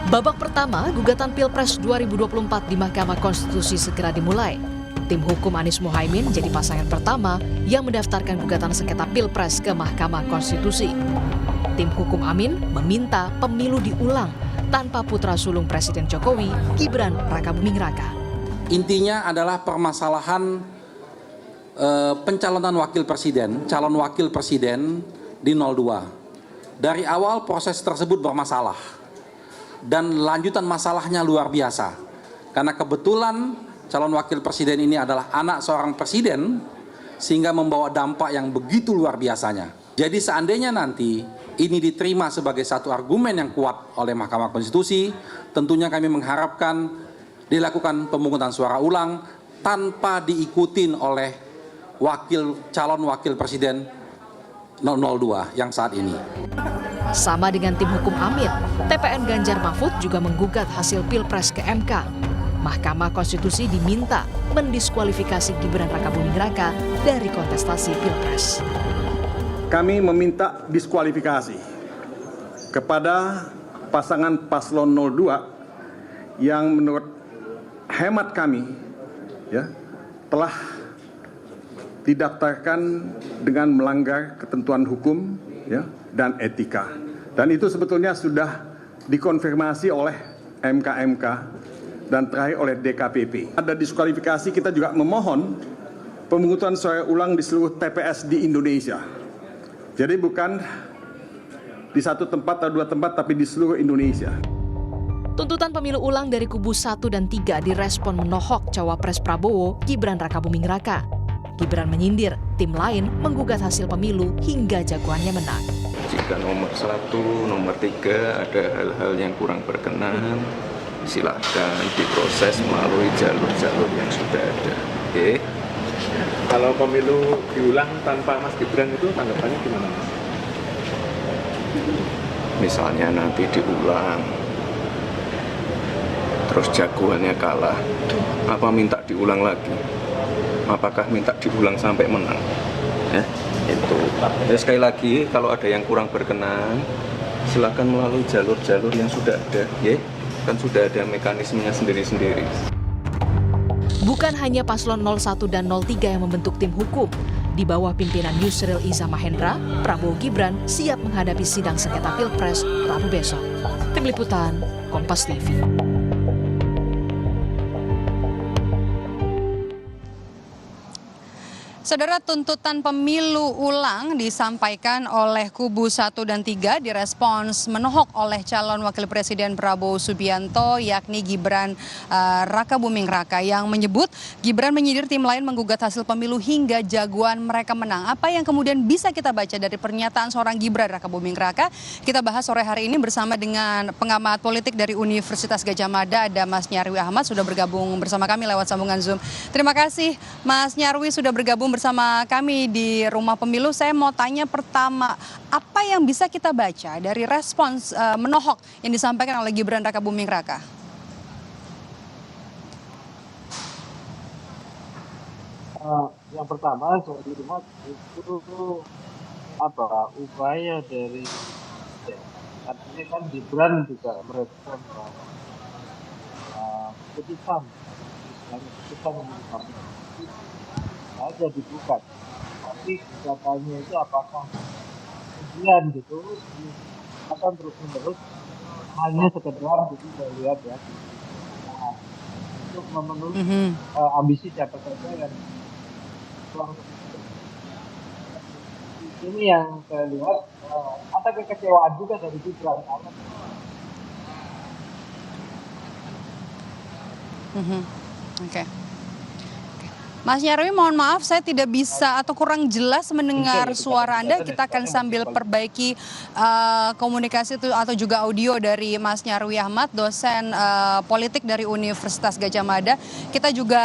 Babak pertama gugatan Pilpres 2024 di Mahkamah Konstitusi segera dimulai. Tim hukum Anies Mohaimin jadi pasangan pertama yang mendaftarkan gugatan sengketa Pilpres ke Mahkamah Konstitusi. Tim hukum Amin meminta pemilu diulang tanpa putra sulung Presiden Jokowi, Gibran Rakabuming Raka. Intinya adalah permasalahan pencalonan calon wakil presiden di 02. Dari awal proses tersebut bermasalah. Dan lanjutan masalahnya luar biasa. Karena kebetulan calon wakil presiden ini adalah anak seorang presiden, sehingga membawa dampak yang begitu luar biasanya. Jadi seandainya nanti ini diterima sebagai satu argumen yang kuat oleh Mahkamah Konstitusi, tentunya kami mengharapkan dilakukan pemungutan suara ulang tanpa diikutin oleh calon wakil presiden 002 yang saat ini. Sama dengan tim hukum Amin, TPN Ganjar Mahfud juga menggugat hasil Pilpres ke MK. Mahkamah Konstitusi diminta mendiskualifikasi Gibran Rakabuming Raka dari kontestasi Pilpres. Kami meminta diskualifikasi kepada pasangan paslon 02 yang menurut hemat kami telah didaftarkan dengan melanggar ketentuan hukum dan etika. Dan itu sebetulnya sudah dikonfirmasi oleh MK-MK dan terakhir oleh DKPP. Ada diskualifikasi, kita juga memohon pemungutan suara ulang di seluruh TPS di Indonesia. Jadi bukan di satu tempat atau dua tempat, tapi di seluruh Indonesia. Tuntutan pemilu ulang dari kubu 1 dan 3 direspon menohok cawapres Prabowo, Gibran Rakabuming Raka. Gibran menyindir tim lain menggugat hasil pemilu hingga jagoannya menang. Jika nomor 1, nomor 3 ada hal-hal yang kurang berkenan, silakan diproses melalui jalur-jalur yang sudah ada. Oke. Kalau pemilu diulang tanpa Mas Gibran itu tanggapannya gimana, Mas? Misalnya nanti diulang, terus jagoannya kalah, apa minta diulang lagi? Apakah minta diulang sampai menang? Itu. Ya, sekali lagi, kalau ada yang kurang berkenan, silakan melalui jalur-jalur yang sudah ada. Kan sudah ada mekanismenya sendiri-sendiri. Bukan hanya paslon 01 dan 03 yang membentuk tim hukum. Di bawah pimpinan Yusril Iza Mahendra, Prabowo Gibran siap menghadapi sidang sengketa Pilpres Rabu besok. Tim Liputan, Kompas TV. Saudara, tuntutan pemilu ulang disampaikan oleh kubu 1 dan 3 direspons menohok oleh calon wakil presiden Prabowo Subianto, yakni Gibran Rakabuming Raka, yang menyebut Gibran menyindir tim lain menggugat hasil pemilu hingga jagoan mereka menang. Apa yang kemudian bisa kita baca dari pernyataan seorang Gibran Rakabuming Raka? Kita bahas sore hari ini bersama dengan pengamat politik dari Universitas Gadjah Mada, ada Mas Nyarwi Ahmad, sudah bergabung bersama kami lewat sambungan Zoom. Terima kasih Mas Nyarwi sudah bergabung bersama kami di Rumah Pemilu. Saya mau tanya pertama, apa yang bisa kita baca dari respons menohok yang disampaikan oleh Gibran Rakabuming Raka? Yang pertama, saya lihat itu upaya dari artinya kan Gibran juga merespon keputusan aja digugat, tapi gugatannya itu apakah kemudian gitu akan terus menerus hanya sekedar gitu saya lihat ya, untuk memenuhi ambisi siapa saja yang ini yang saya lihat ada kekecewaan juga dari Gibran. Oke. Mas Nyarwi, mohon maaf saya tidak bisa atau kurang jelas mendengar suara Anda. Kita akan sambil perbaiki komunikasi itu atau juga audio dari Mas Nyarwi Ahmad, dosen politik dari Universitas Gadjah Mada. Kita juga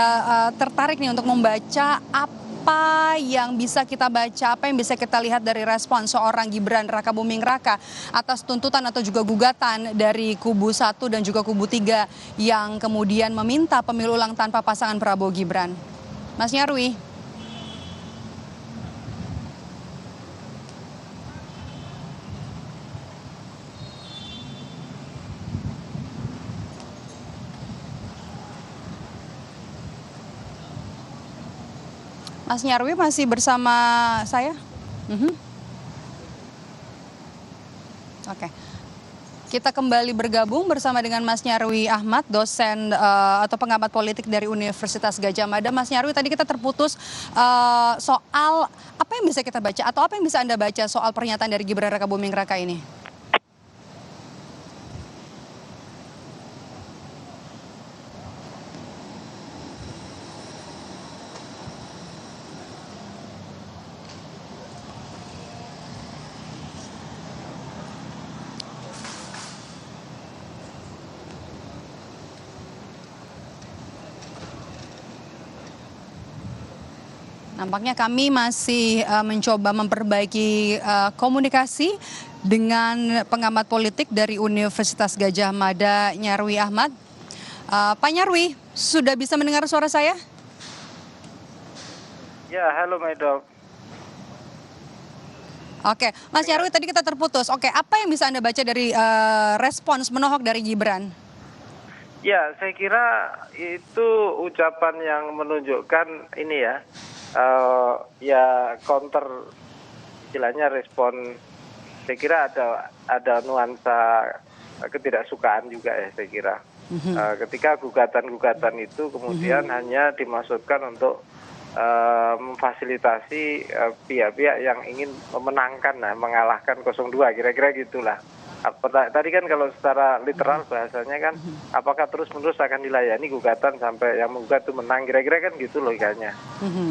tertarik nih untuk membaca apa yang bisa kita baca, apa yang bisa kita lihat dari respon seorang Gibran Rakabuming Raka atas tuntutan atau juga gugatan dari kubu 1 dan juga kubu 3 yang kemudian meminta pemilu ulang tanpa pasangan Prabowo Gibran. Mas Nyarwi. Mas Nyarwi masih bersama saya? Oke. Kita kembali bergabung bersama dengan Mas Nyarwi Ahmad, dosen atau pengamat politik dari Universitas Gadjah Mada. Mas Nyarwi, tadi kita terputus soal apa yang bisa kita baca atau apa yang bisa Anda baca soal pernyataan dari Gibran Rakabuming Raka ini? Nampaknya kami masih mencoba memperbaiki komunikasi dengan pengamat politik dari Universitas Gadjah Mada, Nyarwi Ahmad. Pak Nyarwi, sudah bisa mendengar suara saya? Ya, halo Medok. Oke, Mas Nyarwi tadi kita terputus. Oke, apa yang bisa Anda baca dari respons menohok dari Gibran? Ya, saya kira itu ucapan yang menunjukkan ini ya, ya counter, istilahnya respon. Saya kira ada nuansa ketidaksukaan juga ya, saya kira. Ketika gugatan-gugatan itu kemudian hanya dimaksudkan untuk memfasilitasi pihak-pihak yang ingin memenangkan, mengalahkan 02, kira-kira gitulah. Tadi kan kalau secara literal bahasanya kan, apakah terus-menerus akan dilayani gugatan sampai yang menggugat itu menang, kira-kira kan gitu logikanya,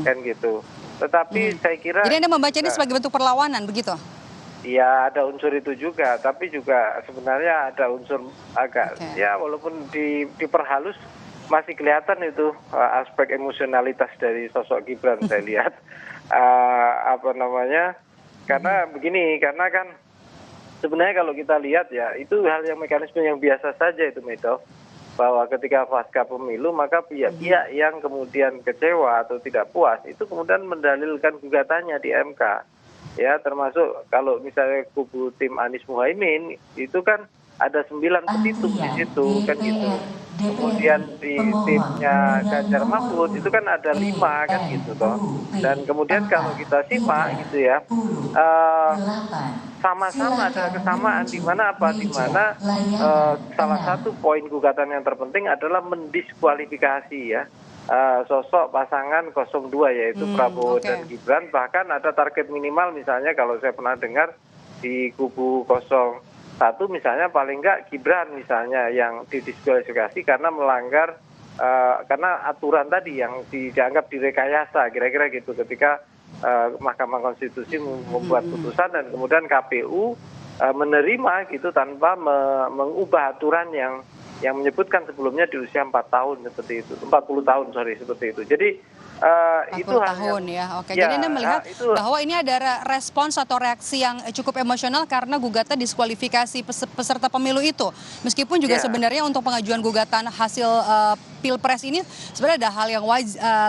kan gitu. Tetapi saya kira. Jadi Anda membaca ini sebagai bentuk perlawanan, begitu? Ya, ada unsur itu juga, tapi juga sebenarnya ada unsur agak, ya walaupun diperhalus masih kelihatan itu aspek emosionalitas dari sosok Gibran saya lihat. Karena begini, karena kan sebenarnya kalau kita lihat ya, itu hal yang mekanisme yang biasa saja itu, Medo, bahwa ketika pasca pemilu maka pihak-pihak yang kemudian kecewa atau tidak puas itu kemudian mendalilkan gugatannya di MK. Ya, termasuk kalau misalnya kubu tim Anies Muhaimin itu kan ada 9 petitum di situ kan gitu. Kemudian di timnya Ganjar Mahfud itu kan ada 5 kan gitu toh. Dan kemudian kalau kita simak gitu ya, sama-sama ada kesamaan di mana salah satu poin gugatan yang terpenting adalah mendiskualifikasi ya sosok pasangan 02 yaitu Prabowo dan Gibran. Bahkan ada target minimal, misalnya kalau saya pernah dengar di kubu 01 misalnya paling enggak Gibran misalnya yang didiskualifikasi karena melanggar karena aturan tadi yang dianggap direkayasa, kira-kira gitu, ketika Mahkamah Konstitusi membuat putusan dan kemudian KPU menerima gitu tanpa mengubah aturan yang menyebutkan sebelumnya di usia 40 tahun seperti itu. Jadi itu tahun ya, oke. Jadi Anda melihat bahwa ini ada respons atau reaksi yang cukup emosional karena gugatan diskualifikasi peserta pemilu itu. Meskipun juga sebenarnya untuk pengajuan gugatan hasil Pilpres ini sebenarnya ada hal yang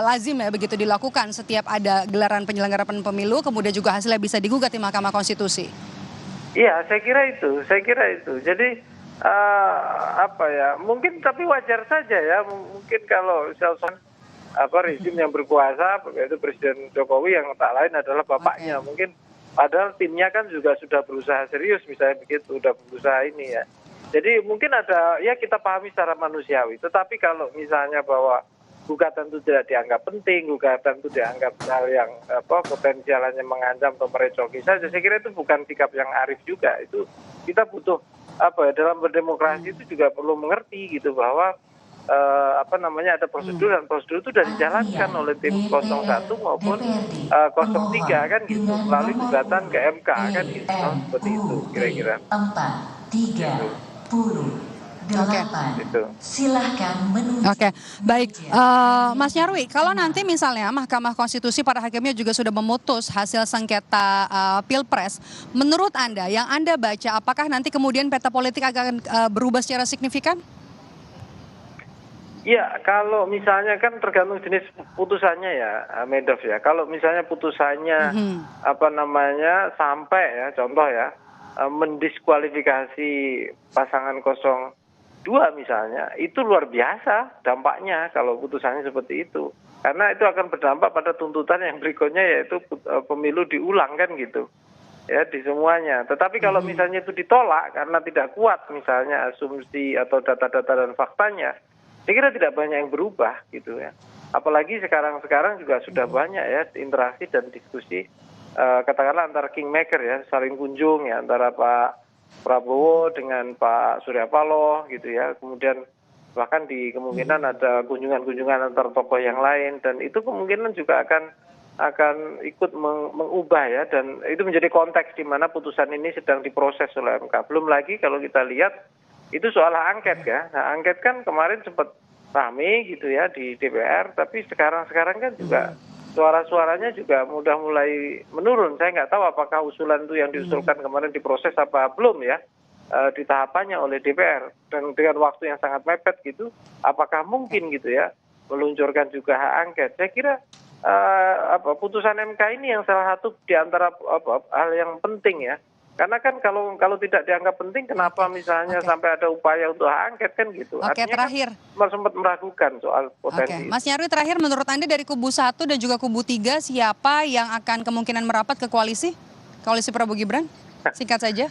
lazim ya begitu dilakukan setiap ada gelaran penyelenggaraan pemilu, kemudian juga hasilnya bisa digugat di Mahkamah Konstitusi. Iya, saya kira itu. Jadi mungkin tapi wajar saja ya, mungkin kalau misalkan rezim yang berkuasa yaitu Presiden Jokowi yang tak lain adalah bapaknya, mungkin padahal timnya kan juga sudah berusaha serius misalnya begitu, sudah berusaha ini ya. Jadi mungkin ada, ya kita pahami secara manusiawi, tetapi kalau misalnya bahwa gugatan itu tidak dianggap penting, gugatan itu dianggap hal yang potensialnya mengancam atau merecoki saja, saya kira itu bukan sikap yang arif juga. Itu kita butuh dalam berdemokrasi itu juga perlu mengerti gitu bahwa ada prosedur dan prosedur itu sudah dijalankan oleh tim 01 maupun 03 kan gitu, melalui gugatan ke MK kan gitu, seperti itu kira-kira. 4, 30, Oke. Silahkan menuju. Oke, baik. Mas Nyarwi, kalau nanti misalnya Mahkamah Konstitusi para hakimnya juga sudah memutus hasil sengketa Pilpres, menurut Anda, yang Anda baca, apakah nanti kemudian peta politik akan berubah secara signifikan? Ya, kalau misalnya kan tergantung jenis putusannya ya, Medov ya. Kalau misalnya putusannya sampai ya, contoh ya, mendiskualifikasi pasangan 02 misalnya, itu luar biasa dampaknya kalau putusannya seperti itu. Karena itu akan berdampak pada tuntutan yang berikutnya, yaitu pemilu diulang kan gitu. Ya, di semuanya. Tetapi kalau misalnya itu ditolak karena tidak kuat misalnya asumsi atau data-data dan faktanya, saya kira tidak banyak yang berubah gitu ya. Apalagi sekarang juga sudah banyak ya interaksi dan diskusi katakanlah antara kingmaker ya, saling kunjung ya antara Pak Prabowo dengan Pak Surya Paloh gitu ya. Kemudian bahkan di kemungkinan ada kunjungan-kunjungan antar tokoh yang lain, dan itu kemungkinan juga akan ikut mengubah ya, dan itu menjadi konteks di mana putusan ini sedang diproses oleh MK. Belum lagi kalau kita lihat itu soal hak angket ya. Hak angket kan kemarin sempat rame gitu ya di DPR, tapi sekarang kan juga suara-suaranya juga udah mulai menurun. Saya nggak tahu apakah usulan itu yang diusulkan kemarin diproses apa belum ya di tahapannya oleh DPR, dan dengan waktu yang sangat mepet gitu, apakah mungkin gitu ya meluncurkan juga hak angket? Saya kira putusan MK ini yang salah satu di antara hal yang penting ya. Karena kan kalau tidak dianggap penting, kenapa misalnya sampai ada upaya untuk hak angket kan gitu. Oke, artinya terakhir. Kan sempat meragukan soal potensi. Mas Nyarwi, terakhir menurut Anda dari kubu 1 dan juga kubu 3 siapa yang akan kemungkinan merapat ke koalisi Prabowo Gibran? Singkat saja.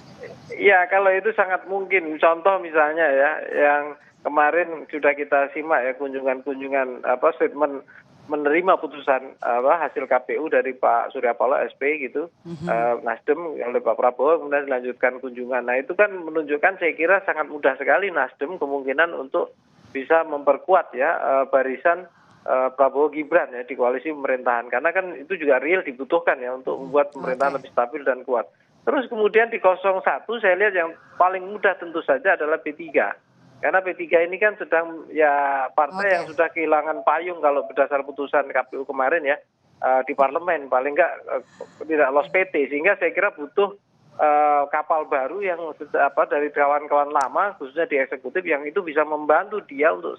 Ya, kalau itu sangat mungkin. Contoh misalnya ya, yang kemarin sudah kita simak ya kunjungan-kunjungan statement menerima putusan hasil KPU dari Pak Surya Paloh SP gitu, Nasdem oleh Pak Prabowo, kemudian dilanjutkan kunjungan. Nah itu kan menunjukkan saya kira sangat mudah sekali Nasdem kemungkinan untuk bisa memperkuat ya barisan Prabowo Gibran ya di koalisi pemerintahan, karena kan itu juga real dibutuhkan ya untuk membuat pemerintahan lebih stabil dan kuat. Terus kemudian di 01 saya lihat yang paling mudah tentu saja adalah P3. Karena P3 ini kan sedang ya partai yang sudah kehilangan payung kalau berdasar putusan KPU kemarin ya di parlemen, paling enggak tidak lolos PT, sehingga saya kira butuh kapal baru yang dari kawan-kawan lama khususnya di eksekutif yang itu bisa membantu dia untuk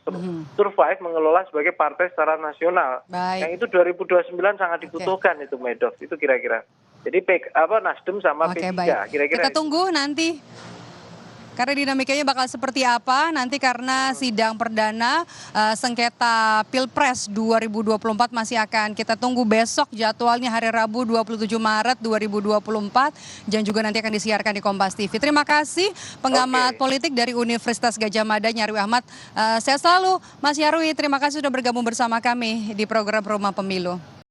survive mengelola sebagai partai secara nasional. Yang itu 2029 sangat dibutuhkan itu Medov, itu kira-kira. Jadi Nasdem sama P3 kira-kira. Kita tunggu nanti. Karena dinamikanya bakal seperti apa nanti, karena sidang perdana sengketa Pilpres 2024 masih akan kita tunggu besok, jadwalnya hari Rabu 27 Maret 2024 dan juga nanti akan disiarkan di Kompas TV. Terima kasih pengamat politik dari Universitas Gadjah Mada Nyarwi Ahmad. Sehat selalu Mas Nyarwi, terima kasih sudah bergabung bersama kami di program Rumah Pemilu.